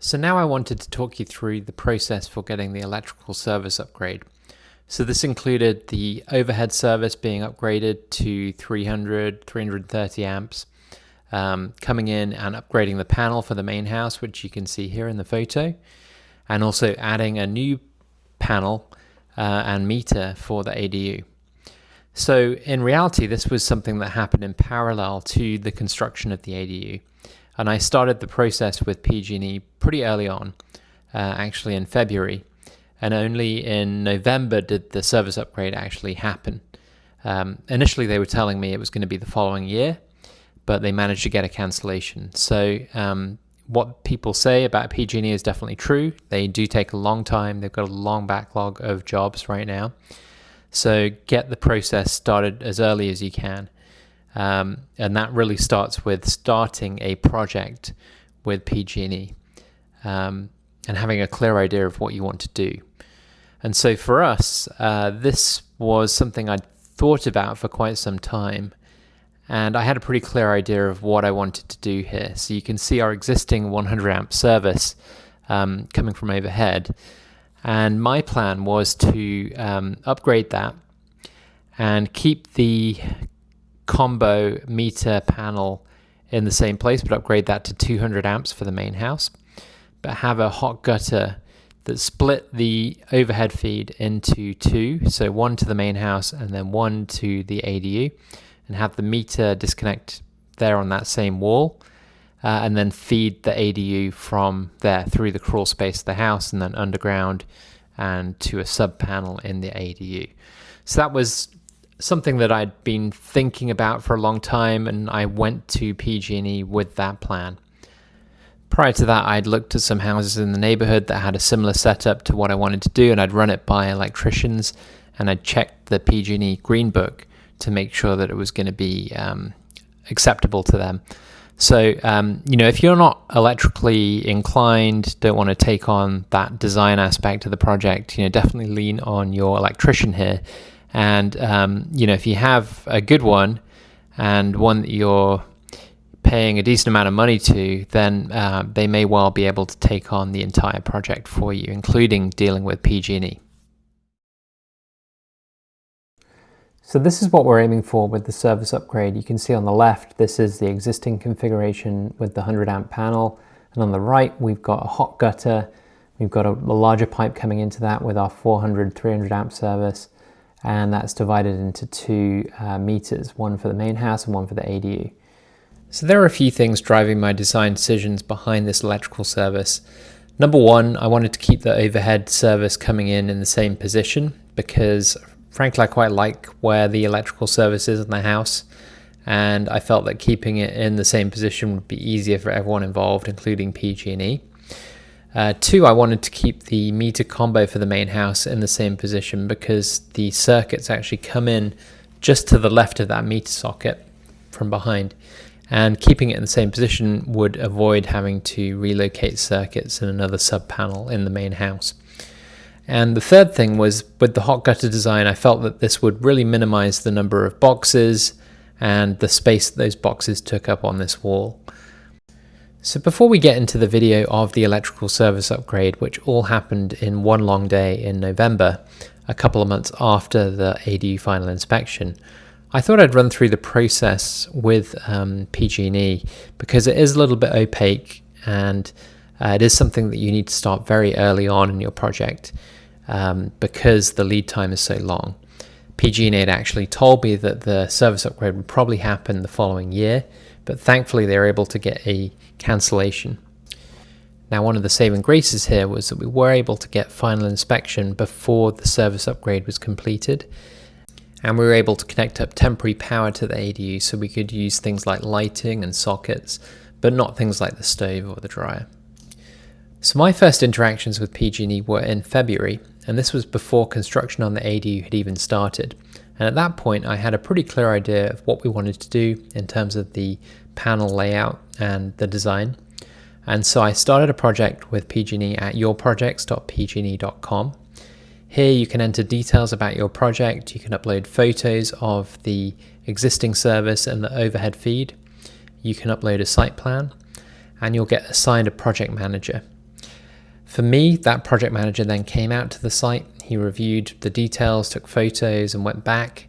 So now I wanted to talk you through the process for getting the electrical service upgrade. So this included the overhead service being upgraded to 330 amps, coming in and upgrading the panel for the main house, which you can see here in the photo, and also adding a new panel and meter for the ADU. So in reality, this was something that happened in parallel to the construction of the ADU. And I started the process with PG&E pretty early on, actually in February. And only in November did the service upgrade actually happen. Initially, they were telling me it was going to be the following year, but they managed to get a cancellation. So what people say about PG&E is definitely true. They do take a long time. They've got a long backlog of jobs right now. So get the process started as early as you can. And that really starts with starting a project with PG&E and having a clear idea of what you want to do. And so for us, this was something I'd thought about for quite some time, and I had a pretty clear idea of what I wanted to do here. So you can see our existing 100 amp service coming from overhead, and my plan was to upgrade that and keep the combo meter panel in the same place, but upgrade that to 200 amps for the main house, but have a hot gutter that split the overhead feed into two, so one to the main house and then one to the ADU, and have the meter disconnect there on that same wall, and then feed the ADU from there through the crawl space of the house and then underground and to a sub panel in the ADU. So that was something that I'd been thinking about for a long time, and I went to PG&E with that plan. Prior to that, I'd looked at some houses in the neighborhood that had a similar setup to what I wanted to do, and I'd run it by electricians, and I'd checked the PG&E Green Book to make sure that it was going to be acceptable to them. So, if you're not electrically inclined, don't want to take on that design aspect of the project, definitely lean on your electrician here. And, if you have a good one and one that you're paying a decent amount of money to, then they may well be able to take on the entire project for you, including dealing with PG&E. So this is what we're aiming for with the service upgrade. You can see on the left, this is the existing configuration with the 100 amp panel. And on the right, we've got a hot gutter. We've got a larger pipe coming into that with our 400, 300 amp service. And that's divided into two meters, one for the main house and one for the ADU. So there are a few things driving my design decisions behind this electrical service. Number one, I wanted to keep the overhead service coming in the same position because frankly, I quite like where the electrical service is in the house, and I felt that keeping it in the same position would be easier for everyone involved, including PG&E. Two, I wanted to keep the meter combo for the main house in the same position because the circuits actually come in just to the left of that meter socket from behind, and keeping it in the same position would avoid having to relocate circuits in another sub panel in the main house. And the third thing was with the hot gutter design, I felt that this would really minimize the number of boxes and the space that those boxes took up on this wall. So before we get into the video of the electrical service upgrade, which all happened in one long day in November, a couple of months after the ADU final inspection, I thought I'd run through the process with PG&E because it is a little bit opaque, and it is something that you need to start very early on in your project because the lead time is so long. PG&E had actually told me that the service upgrade would probably happen the following year, but thankfully they were able to get a cancellation. Now, one of the saving graces here was that we were able to get final inspection before the service upgrade was completed, and we were able to connect up temporary power to the ADU so we could use things like lighting and sockets, but not things like the stove or the dryer. So my first interactions with PG&E were in February, and this was before construction on the ADU had even started. And at that point, I had a pretty clear idea of what we wanted to do in terms of the panel layout and the design. And so I started a project with PG&E at yourprojects.pgne.com. Here you can enter details about your project. You can upload photos of the existing service and the overhead feed. You can upload a site plan, and you'll get assigned a project manager. For me, that project manager then came out to the site. He reviewed the details, took photos, and went back,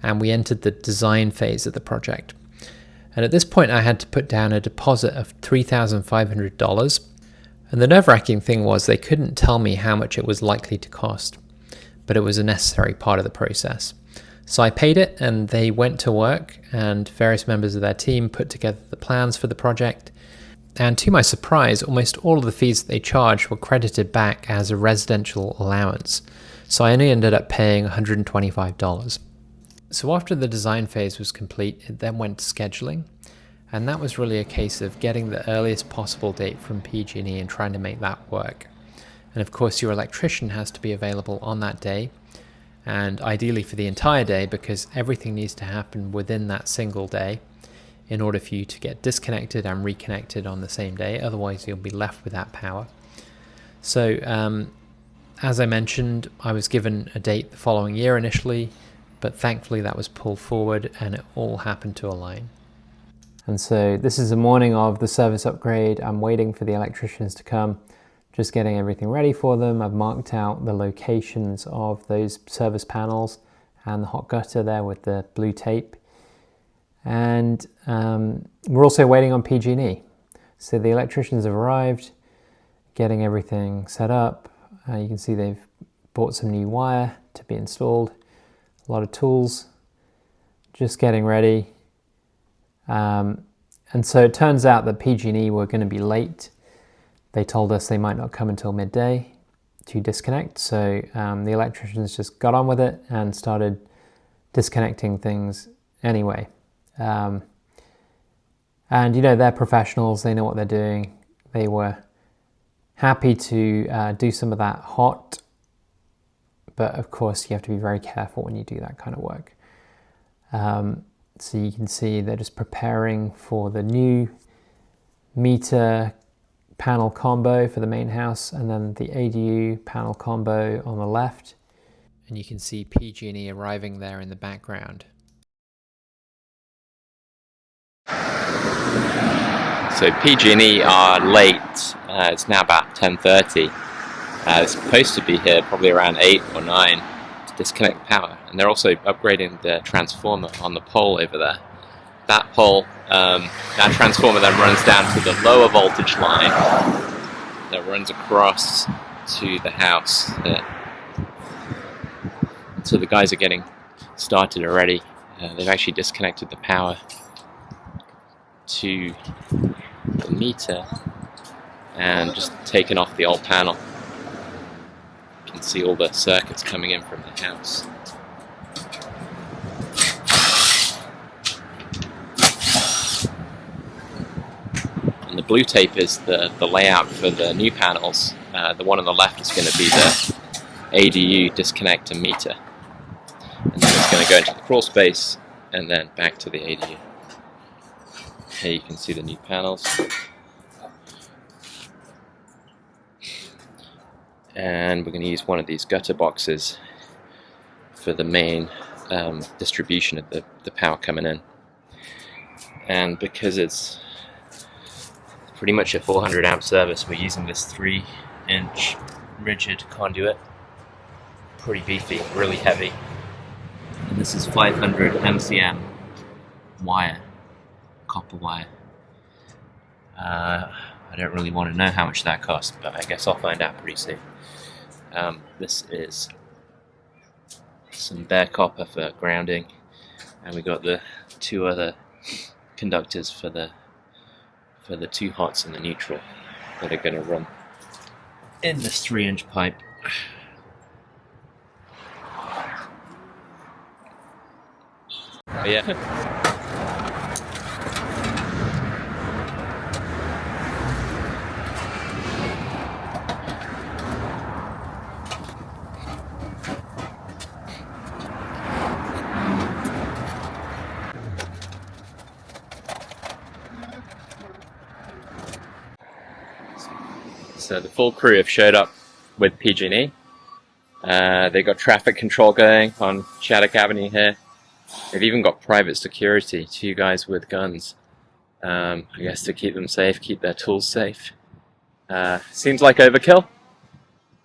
and we entered the design phase of the project. And at this point, I had to put down a deposit of $3,500. And the nerve-wracking thing was they couldn't tell me how much it was likely to cost, but it was a necessary part of the process. So I paid it, and they went to work, and various members of their team put together the plans for the project. And to my surprise, almost all of the fees that they charged were credited back as a residential allowance. So I only ended up paying $125. So after the design phase was complete, it then went to scheduling. And that was really a case of getting the earliest possible date from PG&E and trying to make that work. And of course, your electrician has to be available on that day, and ideally for the entire day, because everything needs to happen within that single day in order for you to get disconnected and reconnected on the same day. Otherwise, you'll be left without power. So as I mentioned, I was given a date the following year initially, but thankfully that was pulled forward and it all happened to align. And so this is the morning of the service upgrade. I'm waiting for the electricians to come, just getting everything ready for them. I've marked out the locations of those service panels and the hot gutter there with the blue tape. And we're also waiting on PG&E. So the electricians have arrived, getting everything set up. You can see they've bought some new wire to be installed, a lot of tools, just getting ready. And so it turns out that PG&E were going to be late. They told us they might not come until midday to disconnect. So the electricians just got on with it and started disconnecting things anyway. And you know, they're professionals, they know what they're doing. They were happy to do some of that hot, but of course you have to be very careful when you do that kind of work. So you can see they're just preparing for the new meter panel combo for the main house, and then the ADU panel combo on the left. And you can see PG&E arriving there in the background. So PG&E are late. It's now about 10:30. They're supposed to be here probably around 8 or 9 to disconnect the power. And they're also upgrading the transformer on the pole over there. That pole, that transformer then runs down to the lower voltage line that runs across to the house there. So the guys are getting started already. They've actually disconnected the power to the meter and just taken off the old panel. You can see all the circuits coming in from the house. And the blue tape is the layout for the new panels. The one on the left is going to be the ADU disconnect and meter. And then it's going to go into the crawl space and then back to the ADU. Here you can see the new panels. And we're going to use one of these gutter boxes for the main distribution of the power coming in. And because it's pretty much a 400 amp service, we're using this 3-inch rigid conduit. Pretty beefy, really heavy. And this is 500 MCM wire, copper wire. I don't really want to know how much that costs, but I guess I'll find out pretty soon. This is some bare copper for grounding, and we got the 2 other conductors for the 2 hots and the neutral that are going to run in this 3-inch pipe. But yeah. So the full crew have showed up with PG&E. They got traffic control going on Shattuck Avenue here. They've even got private security, 2 guys with guns. I guess to keep them safe, keep their tools safe. Seems like overkill,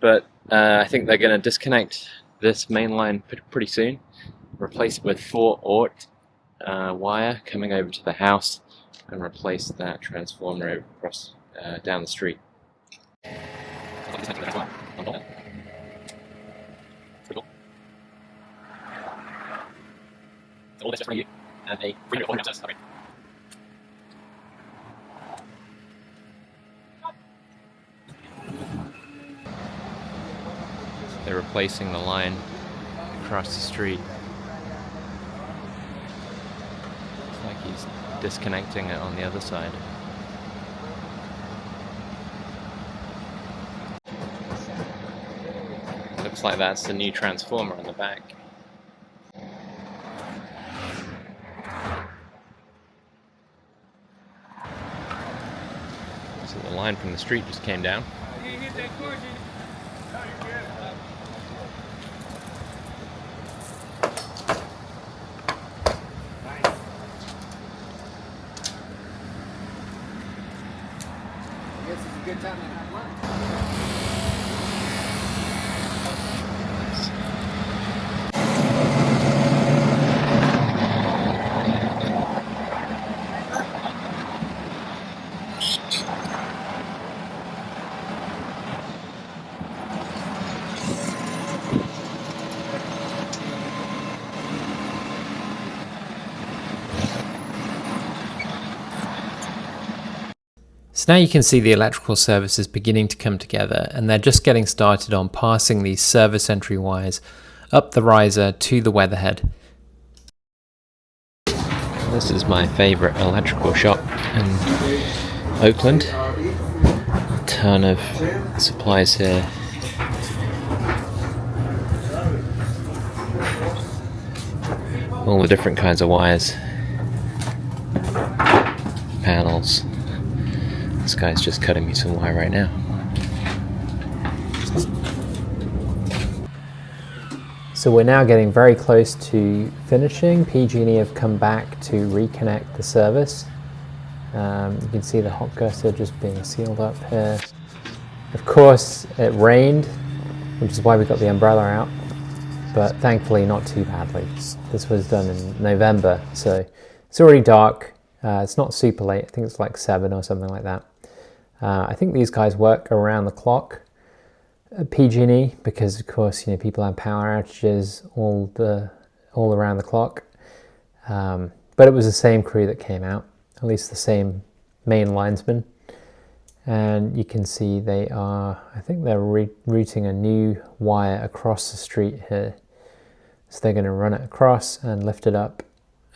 but I think they're going to disconnect this main line pretty soon, replace it with fraught wire coming over to the house, and replace that transformer across down the street. All this just from you, and a 340 service upgrade. They're replacing the line across the street. It's like he's disconnecting it on the other side. Looks like that's the new transformer on the back. So the line from the street just came down. I guess it's a good time to have lunch. So now you can see the electrical service is beginning to come together, and they're just getting started on passing these service entry wires up the riser to the weatherhead. This is my favourite electrical shop in Oakland. A ton of supplies here. All the different kinds of wires. Panels. This guy's just cutting me some wire right now. So we're now getting very close to finishing. PG&E have come back to reconnect the service. You can see the hot gutter just being sealed up here. Of course, it rained, which is why we got the umbrella out, but thankfully not too badly. This was done in November, so it's already dark. It's not super late. I think it's like 7 or something like that. I think these guys work around the clock at PG&E because, of course, you know, people have power outages all around the clock. But it was the same crew that came out, at least the same main linesman. And you can see they are, I think they're routing a new wire across the street here. So they're going to run it across and lift it up,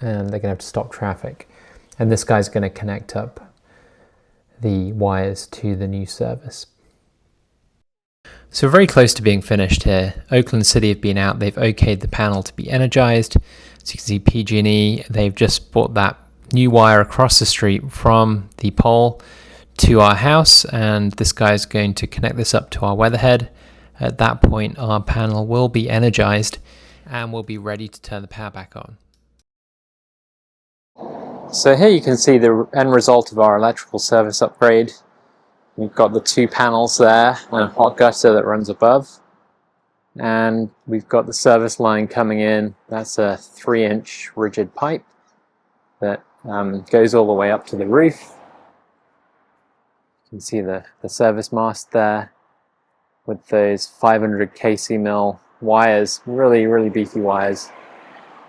and they're going to have to stop traffic. And this guy's going to connect up the wires to the new service. So we're very close to being finished here. Oakland City have been out, they've okayed the panel to be energized. So you can see PG&E, they've just brought that new wire across the street from the pole to our house, and this guy's going to connect this up to our weatherhead. At that point, our panel will be energized and we'll be ready to turn the power back on. So here you can see the end result of our electrical service upgrade. We've got the 2 panels there and a hot gutter that runs above. And we've got the service line coming in. That's a 3-inch rigid pipe that goes all the way up to the roof. You can see the service mast there with those 500 kc mil wires, really beefy wires,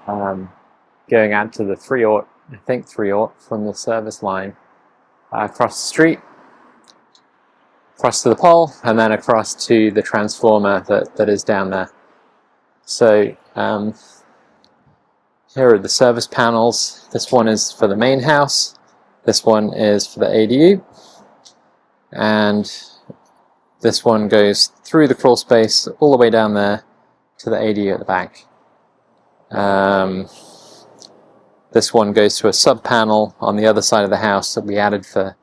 going out to the 3/0, I think 3/0 from the service line, across the street, across to the pole, and then across to the transformer that is down there. So here are the service panels. This one is for the main house, this one is for the ADU, and this one goes through the crawl space all the way down there to the ADU at the back. This one goes to a sub-panel on the other side of the house that we added for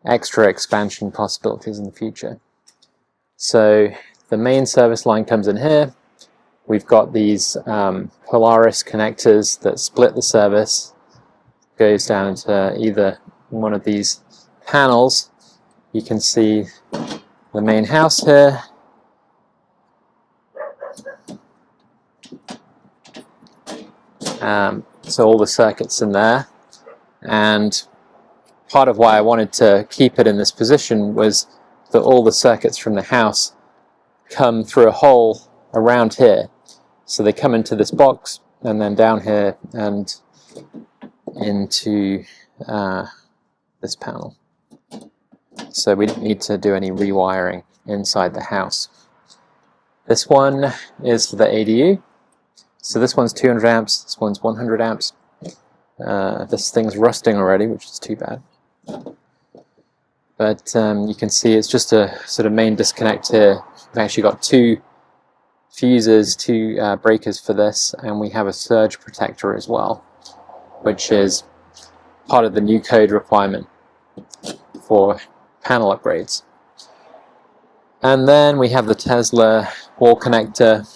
extra expansion possibilities in the future. So the main service line comes in here. We've got these Polaris connectors that split the service, goes down to either one of these panels. You can see the main house here, So all the circuits in there, and part of why I wanted to keep it in this position was that all the circuits from the house come through a hole around here. So they come into this box and then down here and into this panel. So we don't need to do any rewiring inside the house. This one is for the ADU. So this one's 200 amps, this one's 100 amps. This thing's rusting already, which is too bad. But you can see it's just a sort of main disconnect here. We've actually got two fuses, two breakers for this, and we have a surge protector as well, which is part of the new code requirement for panel upgrades. And then we have the Tesla wall connector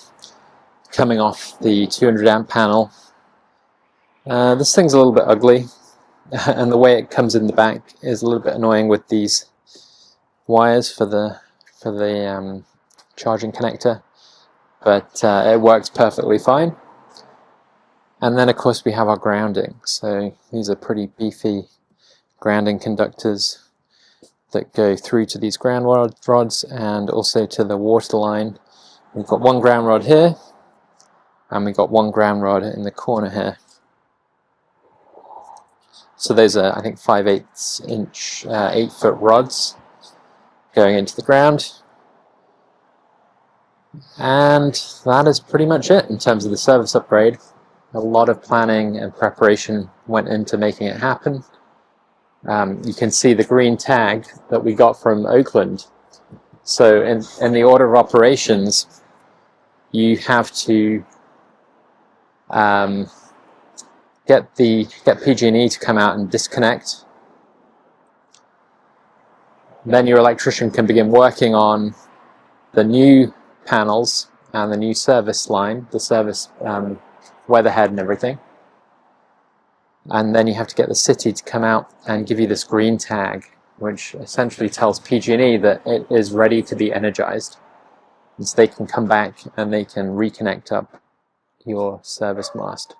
coming off the 200 amp panel. This thing's a little bit ugly, and the way it comes in the back is a little bit annoying with these wires for the charging connector, but it works perfectly fine. And then of course we have our grounding. So these are pretty beefy grounding conductors that go through to these ground rods and also to the water line. We've got one ground rod here, and we've got one ground rod in the corner here. So those are, I think, 5/8 inch, 8-foot rods going into the ground. And that is pretty much it in terms of the service upgrade. A lot of planning and preparation went into making it happen. You can see the green tag that we got from Oakland. So in the order of operations, you have to get PG&E to come out and disconnect. Then your electrician can begin working on the new panels and the new service line, the service weatherhead and everything. And then you have to get the city to come out and give you this green tag, which essentially tells PG&E that it is ready to be energized. And so they can come back and they can reconnect up your service mast.